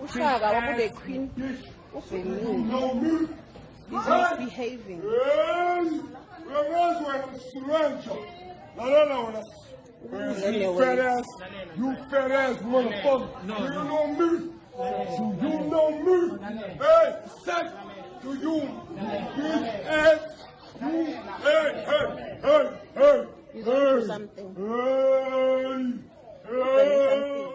Ushaka, what the queen? He's misbehaving. You fat ass motherfucker. No. Do you know me? Do you know me? Hey, sex. Do you bitch ass? You, hey. He's going to something. Hey.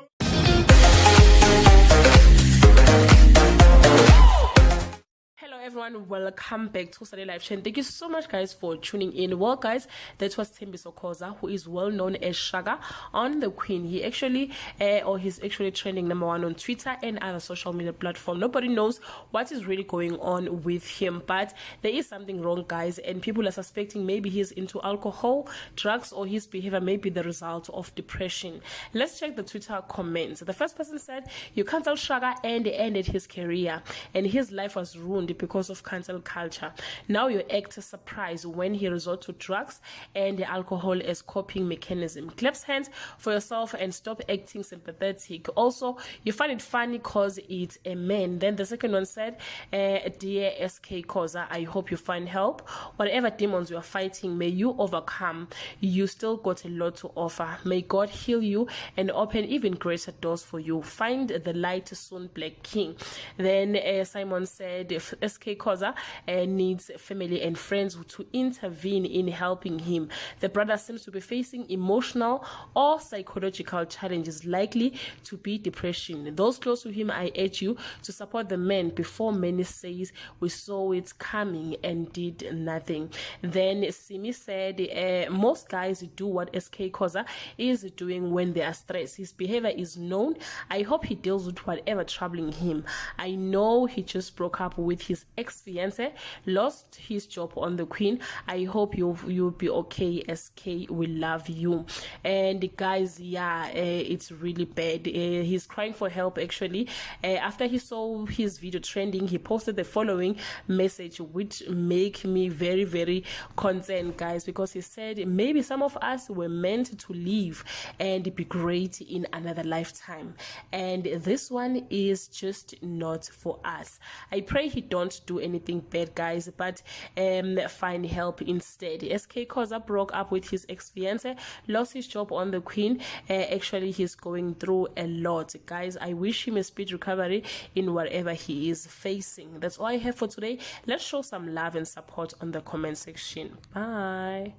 Everyone, welcome back to Khoza Live Chain. Thank you so much, guys, for tuning in. Well, guys, that was Khoza, who is well known as Shaka on the Queen. He's actually trending #1 on Twitter and other social media platforms. Nobody knows what is really going on with him, but there is something wrong, guys, and people are suspecting maybe he's into alcohol, drugs, or his behavior may be the result of depression. Let's check the Twitter comments. The first person said, "You cancel Shaka and ended his career, and his life was ruined because of cancel culture. Now you act surprised when he resorts to drugs and alcohol as coping mechanism. Claps hands for yourself and stop acting sympathetic. Also, you find it funny because it's a man." Then the second one said, "Dear SK Khoza, I hope you find help. Whatever demons you are fighting, may you overcome. You still got a lot to offer. May God heal you and open even greater doors for you. Find the light soon, Black King." Then Simon said, "If SK Khoza needs family and friends to intervene in helping him. The brother seems to be facing emotional or psychological challenges, likely to be depression. Those close to him, I urge you to support the man before many says we saw it coming and did nothing." Then Simi said, "Most guys do what SK Khoza is doing when they are stressed. His behavior is known. I hope he deals with whatever troubling him. I know he just broke up with his ex-fiance, lost his job on the Queen. I hope you'll be okay, SK. We love you." And guys, it's really bad. He's crying for help, actually. After he saw his video trending, he posted the following message, which make me very, very concerned, guys, because he said maybe some of us were meant to live and be great in another lifetime, and this one is just not for us. I pray he don't do anything bad, guys, but find help instead. SK Khoza broke up with his ex-fiance, lost his job on the Queen. Actually, he's going through a lot, guys. I wish him a speed recovery in whatever he is facing. That's all I have for today. Let's show some love and support on the comment section. Bye.